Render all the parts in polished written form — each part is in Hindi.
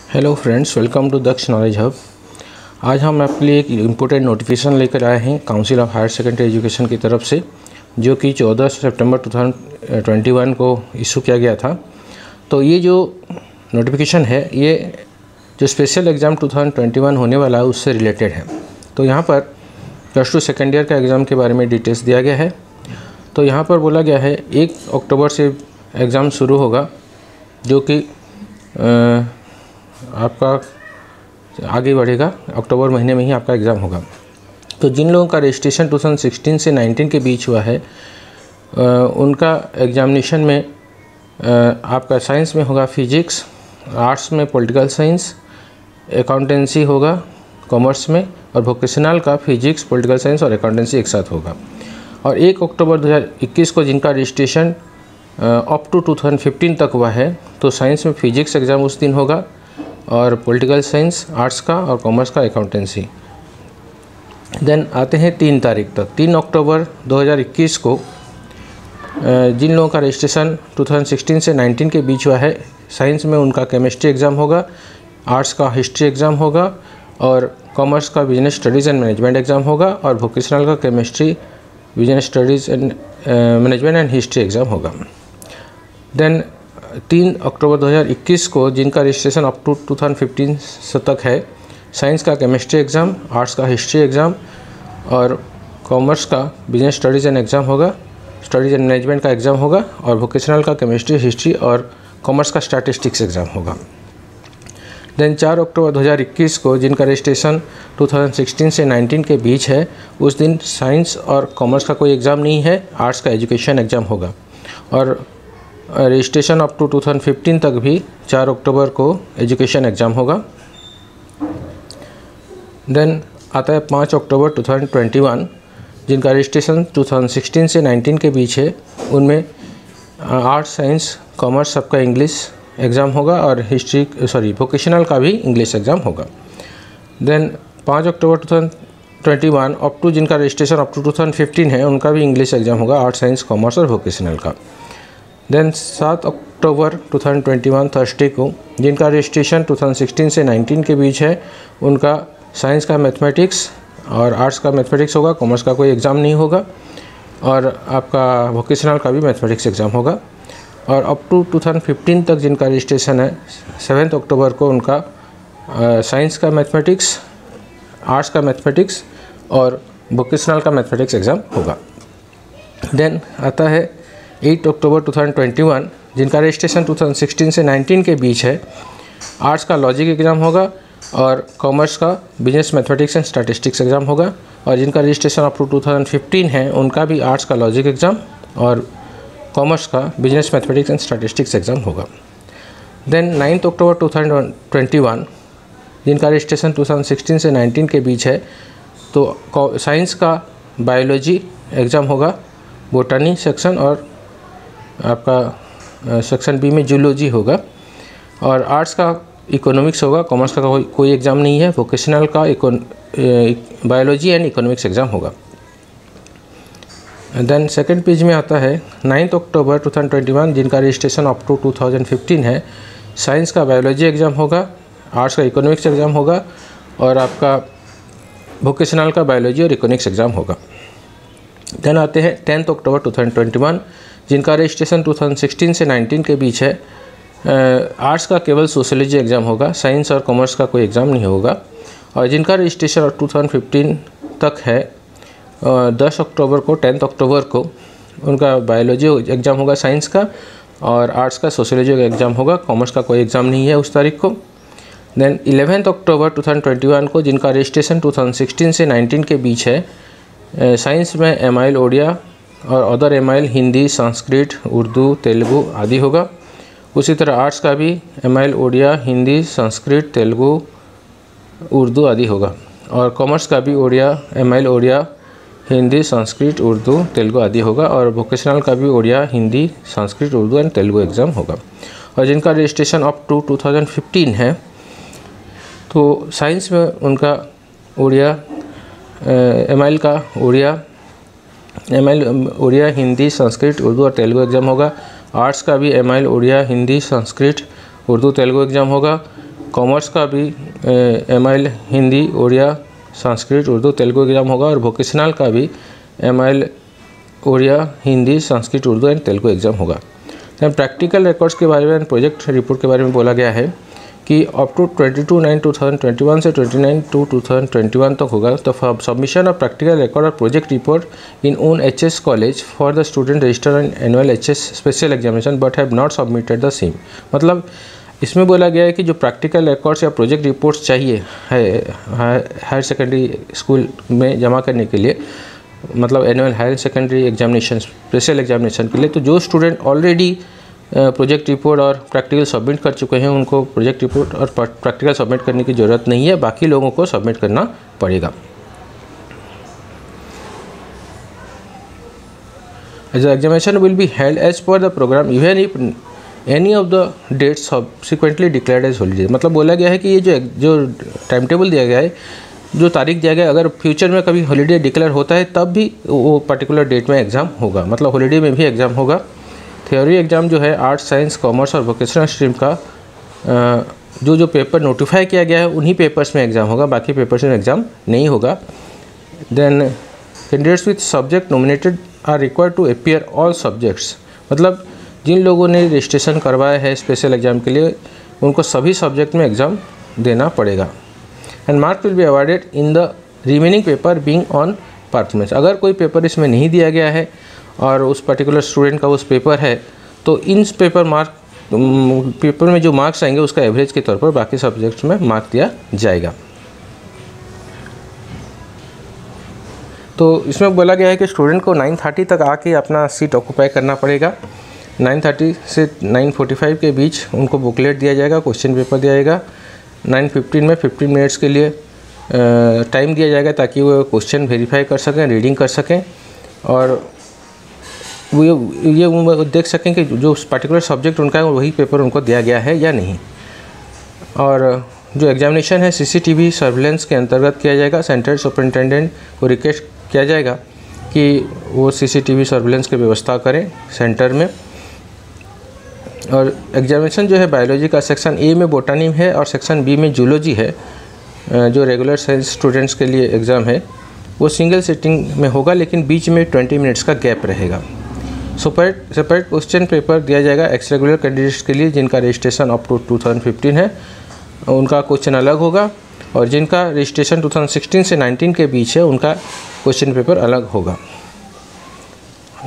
Hello friends, welcome to Daksh knowledge hub. आज हम आपके लिए एक इम्पोर्टेंट नोटिफिकेशन लेकर आए हैं council of higher secondary education की तरफ से, जो कि 14 सितंबर 2021 को इशू किया गया था। तो ये जो नोटिफिकेशन है, ये जो स्पेशल एग्ज़ाम 2021 होने वाला है उससे रिलेटेड है। तो यहाँ पर +2 सेकेंड ईयर का एग्ज़ाम के बारे में डिटेल्स दिया गया है। तो यहाँ पर बोला गया है 1 अक्टूबर से एग्ज़ाम शुरू होगा, जो कि आपका आगे बढ़ेगा। अक्टूबर महीने में ही आपका एग्ज़ाम होगा। तो जिन लोगों का रजिस्ट्रेशन 2016 से 19 के बीच हुआ है, उनका एग्जामिनेशन में आपका साइंस में होगा फिजिक्स, आर्ट्स में पॉलिटिकल साइंस, अकाउंटेंसी होगा कॉमर्स में, और वोकेशनल का फिजिक्स, पॉलिटिकल साइंस और अकाउंटेंसी एक साथ होगा। और 1 अक्टूबर 2021 को जिनका रजिस्ट्रेशन अप टू 2015 तक हुआ है, तो साइंस में फिजिक्स एग्ज़ाम उस दिन होगा, और पॉलिटिकल साइंस आर्ट्स का, और कॉमर्स का अकाउंटेंसी। देन आते हैं 3 तारीख तक। 3 अक्टूबर 2021 को जिन लोगों का रजिस्ट्रेशन 2016 से 19 के बीच हुआ है, साइंस में उनका केमिस्ट्री एग्ज़ाम होगा, आर्ट्स का हिस्ट्री एग्ज़ाम होगा, और कॉमर्स का business studies and management exam होगा, और वोकेशनल का chemistry, business studies and management and history exam होगा। देन 3 अक्टूबर 2021 को जिनका रजिस्ट्रेशन अप टू 2015 तक है, साइंस का केमिस्ट्री एग्ज़ाम, आर्ट्स का हिस्ट्री एग्ज़ाम, और कॉमर्स का बिजनेस स्टडीज़ एंड एग्ज़ाम होगा, स्टडीज़ एंड मैनेजमेंट का एग्ज़ाम होगा, और वोकेशनल का केमिस्ट्री, हिस्ट्री और कॉमर्स का स्टैटिस्टिक्स एग्ज़ाम होगा। देन 4 अक्टूबर 2021 को जिनका रजिस्ट्रेशन 2016 से 19 के बीच है, उस दिन साइंस और कॉमर्स का कोई एग्ज़ाम नहीं है, आर्ट्स का एजुकेशन एग्ज़ाम होगा। और रजिस्ट्रेशन अप टू 2015 तक भी 4 अक्टूबर को एजुकेशन एग्ज़ाम होगा। देन आता है 5 अक्टूबर 2021, जिनका रजिस्ट्रेशन 2016 से 19 के बीच है, उनमें आर्ट्स, साइंस, कॉमर्स सबका इंग्लिश एग्ज़ाम होगा, और वोकेशनल का भी इंग्लिश एग्ज़ाम होगा। देन 5 अक्टूबर 2021 अप टू जिनका रजिस्ट्रेशन अप टू 2015 है, उनका भी इंग्लिश एग्ज़ाम होगा, आर्ट्स, साइंस, कॉमर्स और वोकेशनल का। देन 7 अक्टूबर 2021 थर्सडे को जिनका रजिस्ट्रेशन 2016 से 19 के बीच है, उनका साइंस का मैथमेटिक्स और आर्ट्स का मैथमेटिक्स होगा, कॉमर्स का कोई एग्ज़ाम नहीं होगा, और आपका वोकेशनल का भी मैथमेटिक्स एग्ज़ाम होगा। और अप टू 2015 तक जिनका रजिस्ट्रेशन है, 7 अक्टूबर को उनका साइंस का मैथमेटिक्स, आर्ट्स का मैथमेटिक्स और वोकेशनल का मैथमेटिक्स एग्ज़ाम होगा। देन आता है 8 अक्टूबर 2021, जिनका रजिस्ट्रेशन 2016 से 19 के बीच है, आर्ट्स का लॉजिक एग्ज़ाम होगा, और कॉमर्स का business mathematics and statistics exam होगा। और जिनका रजिस्ट्रेशन अप टू 2015 है, उनका भी आर्ट्स का लॉजिक एग्ज़ाम और कॉमर्स का business mathematics and statistics exam होगा। देन 9 अक्टूबर 2021, जिनका रजिस्ट्रेशन 2016 से 19 के बीच है, तो साइंस का बायोलॉजी एग्ज़ाम होगा, बोटानी सेक्शन, और आपका सेक्शन बी में जूलॉजी होगा, और आर्ट्स का इकोनॉमिक्स होगा, कॉमर्स का कोई एग्ज़ाम नहीं है, वोकेशनल का बायोलॉजी एंड इकोनॉमिक्स एग्ज़ाम होगा। देन सेकंड पेज में आता है 9 अक्टूबर 2021, जिनका रजिस्ट्रेशन अप टू 2015 है, साइंस का बायोलॉजी एग्ज़ाम होगा, आर्ट्स का इकोनॉमिक्स एग्ज़ाम होगा, और आपका वोकेशनल का बायोलॉजी और इकोनॉमिक्स एग्ज़ाम होगा। देन आते हैं 10 अक्टूबर 2021, जिनका रजिस्ट्रेशन 2016 से 19 के बीच है, आर्ट्स का केवल सोशियोलॉजी एग्ज़ाम होगा, साइंस और कॉमर्स का कोई एग्ज़ाम नहीं होगा। और जिनका रजिस्ट्रेशन 2015 तक है, 10 अक्टूबर को 10 अक्टूबर को उनका बायोलॉजी एग्ज़ाम होगा साइंस का, और आर्ट्स का सोशियोलॉजी का एग्ज़ाम होगा, कॉमर्स का कोई एग्ज़ाम नहीं है उस तारीख को। देन 11 अक्टूबर 2021 को जिनका रजिस्ट्रेशन 2016 से 19 के बीच है, साइंस में एमआईएल ओडिया और अदर एमआईएल हिंदी, संस्कृत, उर्दू, तेलुगु आदि होगा। उसी तरह आर्ट्स का भी एमआईएल ओडिया, हिंदी, संस्कृत, तेलुगु, उर्दू आदि होगा, और कॉमर्स का भी एमआईएल ओडिया, हिंदी, संस्कृत, उर्दू, तेलुगु आदि होगा, और वोकेशनल का भी ओडिया, हिंदी, संस्कृत, उर्दू एंड तेलुगु एग्ज़ाम होगा। और जिनका रजिस्ट्रेशन अप टू 2015 है, तो साइंस में उनका ओडिया, एमआईएल का ओडिया, हिंदी, संस्कृत, उर्दू और तेलुगु एग्ज़ाम होगा। आर्ट्स का भी एमआईएल ओडिया, हिंदी, संस्कृत, उर्दू, तेलुगु एग्ज़ाम होगा। कॉमर्स का भी MIL हिंदी, उड़िया, संस्कृत, उर्दू, तेलुगु एग्ज़ाम होगा और वोकेशनल का भी MIL Odia, Hindi, Sanskrit, Urdu and Telugu exam होगा। दैन प्रैक्टिकल रिकॉर्ड्स के बारे में, प्रोजेक्ट रिपोर्ट के बारे में बोला गया है कि अप टू 22/9/2021 से 29/2/2021 तक होगा। तो सबमिशन ऑफ प्रैक्टिकल रिकॉर्ड और project report in own HS college for the student register and annual HS special examination but have not submitted the same. मतलब इसमें बोला गया है कि जो प्रैक्टिकल रिकॉर्ड्स या प्रोजेक्ट रिपोर्ट्स चाहिए हायर सेकेंडरी स्कूल में जमा करने के लिए, मतलब annual higher secondary examination special examination के लिए, तो जो स्टूडेंट ऑलरेडी प्रोजेक्ट रिपोर्ट और प्रैक्टिकल सबमिट कर चुके हैं उनको प्रोजेक्ट रिपोर्ट और प्रैक्टिकल सबमिट करने की ज़रूरत नहीं है, बाकी लोगों को सबमिट करना पड़ेगा। The examination will be held as per the program even if any of the dates subsequently declared as holiday। मतलब बोला गया है कि ये जो टाइम टेबल दिया गया है, जो तारीख दिया गया है, अगर फ्यूचर में कभी हॉलीडे डिक्लेयर होता है तब भी वो पर्टिकुलर डेट में एग्ज़ाम होगा, मतलब हॉलीडे में भी एग्ज़ाम होगा। थ्योरी एग्ज़ाम जो है आर्ट्स, साइंस, कॉमर्स और वोकेशनल स्ट्रीम का जो पेपर नोटिफाई किया गया है उन्हीं पेपर्स में एग्ज़ाम होगा, बाकी पेपर्स में एग्ज़ाम नहीं होगा। Then candidates with subject nominated are required to appear all subjects. मतलब जिन लोगों ने रजिस्ट्रेशन करवाया है स्पेशल एग्ज़ाम के लिए उनको सभी सब्जेक्ट में एग्ज़ाम देना पड़ेगा। And marks will be awarded in the remaining paper being on performance. अगर कोई पेपर इसमें नहीं दिया गया है और उस पर्टिकुलर स्टूडेंट का उस पेपर है तो इन पेपर में जो मार्क्स आएंगे उसका एवरेज के तौर पर बाकी सब्जेक्ट्स में मार्क दिया जाएगा। तो इसमें बोला गया है कि स्टूडेंट को 9:30 तक आके अपना सीट ऑक्यूपाई करना पड़ेगा। 9:30 से 9:45 के बीच उनको बुकलेट दिया जाएगा, क्वेश्चन पेपर दिया जाएगा। 9:15 में 15 मिनट्स के लिए टाइम दिया जाएगा ताकि वो क्वेश्चन वेरीफाई कर सकें, रीडिंग कर सकें और वो देख सकें कि जो पर्टिकुलर सब्जेक्ट उनका है वही पेपर उनको दिया गया है या नहीं। और जो एग्जामिनेशन है CCTV सर्विलेंस के अंतर्गत किया जाएगा। सेंटर सुपरिटेंडेंट को रिक्वेस्ट किया जाएगा कि वो CCTV सर्विलेंस की व्यवस्था करें सेंटर में। और एग्जामिनेशन जो है बायोलॉजी का सेक्शन A में बोटानी है और सेक्शन B में जूलॉजी है। जो रेगुलर साइंस स्टूडेंट्स के लिए एग्ज़ाम है वो सिंगल सिटिंग में होगा, लेकिन बीच में 20 मिनट्स का गैप रहेगा। सेपरेट क्वेश्चन पेपर दिया जाएगा एक्स रेगुलर कैंडिडेट्स के लिए जिनका रजिस्ट्रेशन अप टू 2015 है, उनका क्वेश्चन अलग होगा, और जिनका रजिस्ट्रेशन 2016 से 19 के बीच है उनका क्वेश्चन पेपर अलग होगा।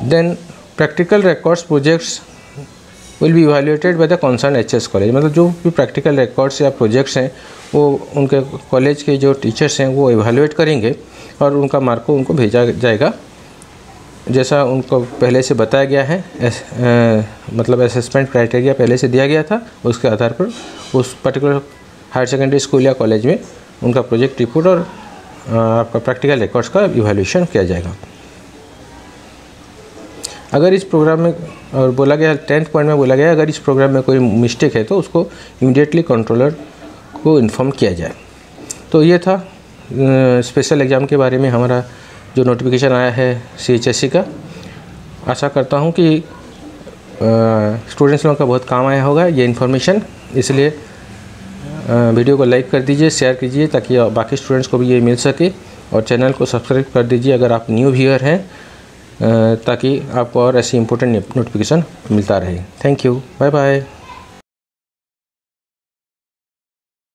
Then practical records projects will be evaluated by the concern HS college. मतलब जो भी प्रैक्टिकल रिकॉर्ड्स या प्रोजेक्ट्स हैं वो उनके कॉलेज के जो टीचर्स हैं वो इवैल्यूएट करेंगे और उनका मार्क को उनको भेजा जाएगा जैसा उनको पहले से बताया गया है। मतलब असेसमेंट क्राइटेरिया पहले से दिया गया था, उसके आधार पर उस पर्टिकुलर हायर सेकेंडरी स्कूल या कॉलेज में उनका प्रोजेक्ट रिपोर्ट और आपका प्रैक्टिकल रिकॉर्ड्स का इवैल्यूएशन किया जाएगा। अगर इस प्रोग्राम में और बोला गया 10th पॉइंट में बोला गया अगर इस प्रोग्राम में कोई मिस्टेक है तो उसको इमीडिएटली कंट्रोलर को इन्फॉर्म किया जाए। तो ये था स्पेशल एग्ज़ाम के बारे में हमारा जो नोटिफिकेशन आया है CHSE का। आशा करता हूँ कि स्टूडेंट्स लोगों का बहुत काम आया होगा ये इन्फॉर्मेशन, इसलिए वीडियो को लाइक कर दीजिए, शेयर कीजिए ताकि बाकी स्टूडेंट्स को भी ये मिल सके, और चैनल को सब्सक्राइब कर दीजिए अगर आप न्यू व्यूअर हैं, ताकि आपको और ऐसी इंपॉर्टेंट नोटिफिकेशन मिलता रहे। Thank you, bye bye.